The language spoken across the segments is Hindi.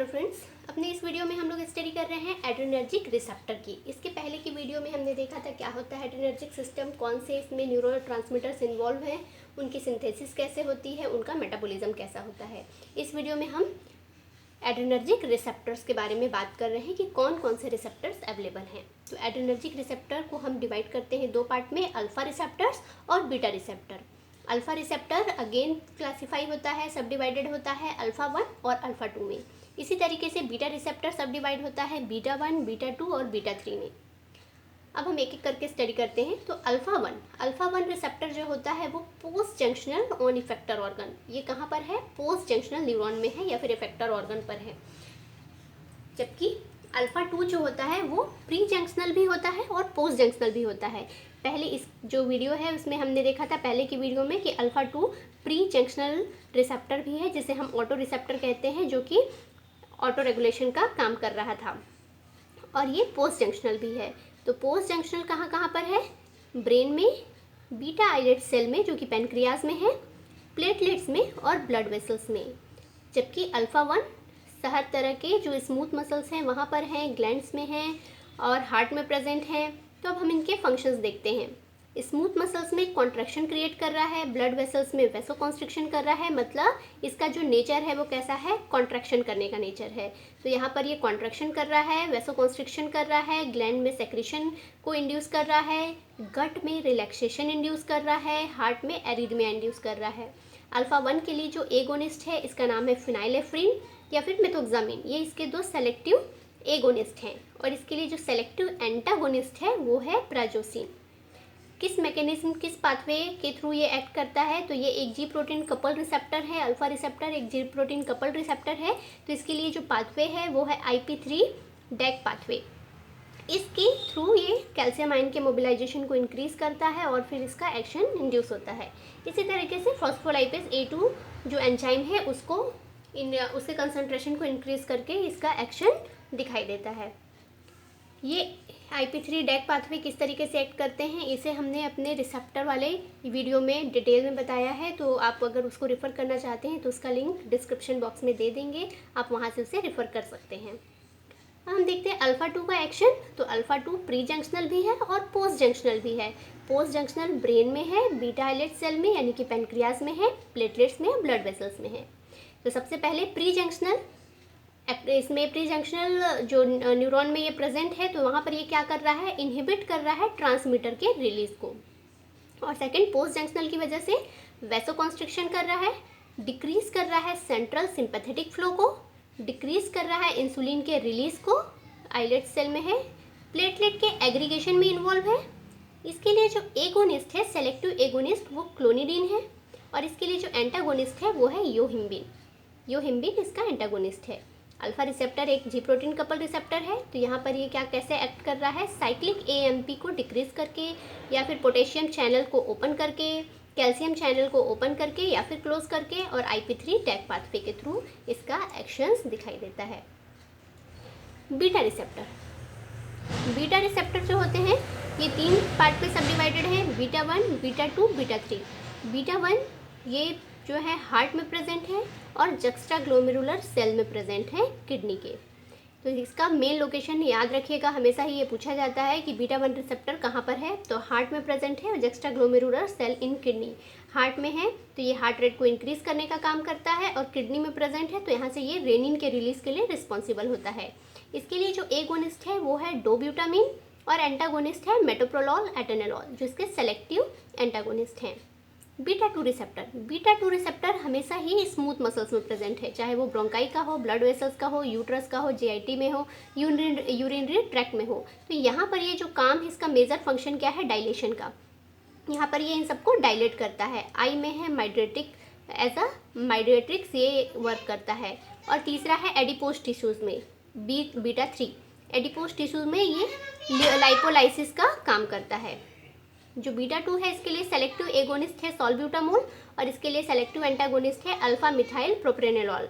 फ्रेंड्स, अपने इस वीडियो में हम लोग स्टडी कर रहे हैं एड्रेनर्जिक रिसेप्टर की। इसके पहले की वीडियो में हमने देखा था क्या होता है एड्रेनर्जिक सिस्टम, कौन से इसमें न्यूरो ट्रांसमीटर्स इन्वॉल्व हैं, उनकी सिंथेसिस कैसे होती है, उनका मेटाबॉलिज्म कैसा होता है। इस वीडियो में हम एड्रेनर्जिक रिसेप्टर्स के बारे में बात कर रहे हैं कि कौन कौन से रिसेप्टर्स अवेलेबल हैं। तो एड्रेनर्जिक रिसेप्टर को हम डिवाइड करते हैं दो पार्ट में, अल्फा रिसेप्टर्स और beta receptor. Alpha receptor again classify होता है, सब डिवाइडेड होता है अल्फा 1 और अल्फा 2 में। इसी तरीके से बीटा रिसेप्टर सब डिवाइड होता है बीटा 1, बीटा 2 और बीटा 3 में। अब हम एक एक करके स्टडी करते हैं। तो अल्फा 1 रिसेप्टर जो होता है वो post junctional on effector organ, ये कहाँ पर है, पोस्ट जंक्शनल न्यूरॉन में है या फिर इफेक्टर ऑर्गन पर है। जबकि अल्फा 2 जो होता है वो प्री जंक्शनल भी होता है और पोस्ट जंक्शनल भी होता है। पहले इस जो वीडियो है उसमें हमने देखा था पहले की वीडियो में कि अल्फा 2 प्री जंक्शनल रिसेप्टर भी है, जिसे हम ऑटो रिसेप्टर कहते हैं, जो कि ऑटो रेगुलेशन का काम कर रहा था। और ये पोस्ट जंक्शनल भी है। तो पोस्ट जंक्शनल कहाँ कहाँ पर है, ब्रेन में, बीटा आइलेट सेल में जो कि पेनक्रियाज में है, प्लेटलेट्स में और ब्लड वेसल्स में। जबकि अल्फा 1 हर तरह के जो स्मूथ मसल्स हैं वहाँ पर हैं, ग्लैंड्स में हैं और हार्ट में प्रेजेंट हैं। तो अब हम इनके फंक्शंस देखते हैं। स्मूथ मसल्स में कॉन्ट्रैक्शन क्रिएट कर रहा है, ब्लड वेसल्स में वैसोकॉन्स्ट्रिक्शन कर रहा है, मतलब इसका जो नेचर है वो कैसा है, कॉन्ट्रैक्शन करने का नेचर है। तो यहाँ पर ये कॉन्ट्रैक्शन कर रहा है, वैसोकॉन्स्ट्रिक्शन कर रहा है, ग्लैंड में सेक्रेशन को इंड्यूस कर रहा है, गट में रिलैक्सेशन इंड्यूस कर रहा है, हार्ट में एरिथमिया इंड्यूस कर रहा है। अल्फा 1 के लिए जो एगोनिस्ट है इसका नाम है फिनाइलेफ्रिन या फिर मिथोक्सामिन, ये इसके दो सेलेक्टिव एगोनिस्ट हैं। और इसके लिए जो सेलेक्टिव एंटागोनिस्ट है वो है प्राजोसिन। किस मैकेनिज्म, किस पाथवे के थ्रू ये एक्ट करता है, तो ये एक जी प्रोटीन कपल रिसेप्टर है। अल्फा रिसेप्टर एक जी प्रोटीन कपल रिसेप्टर है। तो इसके लिए जो पाथवे है वो है IP3 डैक पाथवे। इसके थ्रू ये कैल्शियम आयन के मोबिलाइजेशन को इंक्रीज करता है और फिर इसका एक्शन इंड्यूस होता है। इसी तरीके से फॉस्फोलाइपेज A2 जो एंजाइम है उसके कंसंट्रेशन को इंक्रीज करके इसका एक्शन दिखाई देता है। ये IP3 डैक पाथवे किस तरीके से एक्ट करते हैं इसे हमने अपने रिसेप्टर वाले वीडियो में डिटेल में बताया है। तो आप अगर उसको रेफ़र करना चाहते हैं तो उसका लिंक डिस्क्रिप्शन बॉक्स में दे देंगे, आप वहाँ से उसे रेफ़र कर सकते हैं। हम देखते हैं अल्फा 2 का एक्शन। तो अल्फा 2 प्री जंक्शनल भी है और पोस्ट जंक्शनल भी है। पोस्ट जंक्शनल ब्रेन में है, बीटा आइलेट सेल में यानी कि पेनक्रियाज में है, प्लेटलेट्स में, ब्लड वेसल्स में है। तो सबसे पहले प्री जंक्शनल, इसमें प्री जंक्शनल जो न्यूरॉन में ये प्रेजेंट है तो वहाँ पर ये क्या कर रहा है, इनहिबिट कर रहा है ट्रांसमीटर के रिलीज को। और सेकंड पोस्ट जंक्शनल की वजह से वैसोकॉन्स्ट्रिक्शन कर रहा है, डिक्रीज कर रहा है सेंट्रल सिंपैथेटिक फ्लो को, डिक्रीज कर रहा है इंसुलिन के रिलीज को, आइलेट सेल में है, प्लेटलेट के एग्रीगेशन में इन्वॉल्व है। इसके लिए जो एगोनिस्ट है, सेलेक्टिव एगोनिस्ट, वो क्लोनिडीन है। और इसके लिए जो एंटागोनिस्ट है वो है योहिम्बिन। योहिम्बिन इसका एंटागोनिस्ट है। अल्फा रिसेप्टर एक जी प्रोटीन कपल रिसेप्टर है। तो यहाँ पर ये क्या कैसे एक्ट कर रहा है, साइक्लिक AMP को डिक्रीज करके या फिर पोटेशियम चैनल को ओपन करके, कैल्शियम चैनल को ओपन करके या फिर क्लोज करके, और IP3 टैग पाथवे के थ्रू इसका एक्शंस दिखाई देता है। बीटा रिसेप्टर जो होते हैं ये 3 पार्ट में सब डिवाइडेड है, बीटा 1, बीटा 2, बीटा 3। बीटा 1 ये जो है हार्ट में प्रेजेंट है और जक्स्टा ग्लोमेरुलर सेल में प्रेजेंट है किडनी के। तो इसका मेन लोकेशन याद रखिएगा, हमेशा ही ये पूछा जाता है कि बीटा 1 रिसेप्टर कहाँ पर है। तो हार्ट में प्रेजेंट है और juxtaglomerular cell in kidney, heart में है तो ये हार्ट रेट को इंक्रीज करने का काम करता है, और किडनी में प्रेजेंट है तो यहाँ से ये रेनिन के रिलीज के लिए रिस्पॉन्सिबल होता है। इसके लिए जो एगोनिस्ट है वो है डोब्यूटामिन और एंटागोनिस्ट है मेटोप्रोलॉल एटेनोल, जो इसके सेलेक्टिव एंटागोनिस्ट हैं। बीटा 2 रिसेप्टर हमेशा ही स्मूथ मसल्स में प्रेजेंट है, चाहे वो ब्रोंकाई का हो, ब्लड वेसल्स का हो, यूट्रस का हो, GIT में हो, यूरिनरी ट्रैक्ट में हो। तो यहाँ पर ये जो काम है इसका मेजर फंक्शन क्या है, डायलेशन का। यहाँ पर ये इन सबको डायलेट करता है। आई में है माइड्रेटिक, एज अ माइड्रेट्रिक्स ये वर्क करता है। और तीसरा है एडिपोज टिश्यूज़ में, बीटा 3 एडिपोज टिश्यूज़ में ये लाइपोलाइसिस का काम करता है। जो बीटा 2 है इसके लिए सेलेक्टिव एगोनिस्ट है सॉल्ब्यूटामोल, और इसके लिए सेलेक्टिव एंटागोनिस्ट है अल्फा मिथाइल प्रोप्रेनोल।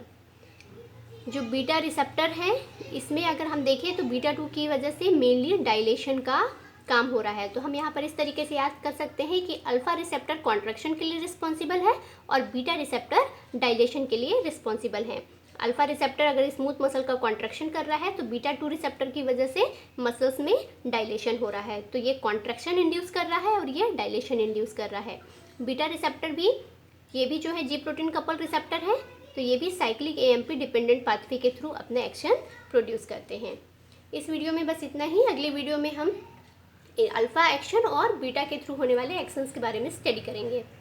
जो बीटा रिसेप्टर है इसमें अगर हम देखें तो बीटा 2 की वजह से मेनली डायलेशन का काम हो रहा है। तो हम यहाँ पर इस तरीके से याद कर सकते हैं कि अल्फा रिसेप्टर कॉन्ट्रैक्शन के लिए रिस्पॉन्सिबल है और बीटा रिसेप्टर डायलेशन के लिए रिस्पॉन्सिबल है। अल्फा रिसेप्टर अगर स्मूथ मसल का कॉन्ट्रैक्शन कर रहा है तो बीटा 2 रिसेप्टर की वजह से मसल्स में डायलेशन हो रहा है, तो ये कॉन्ट्रैक्शन इंड्यूस कर रहा है और ये डायलेशन इंड्यूस कर रहा है। बीटा रिसेप्टर भी, ये भी जो है जी प्रोटीन कपल रिसेप्टर है, तो ये भी साइक्लिक एएमपी डिपेंडेंट पाथवे के थ्रू अपने एक्शन प्रोड्यूस करते हैं। इस वीडियो में बस इतना ही। अगले वीडियो में हम अल्फा एक्शन और बीटा के थ्रू होने वाले एक्शंस के बारे में स्टडी करेंगे।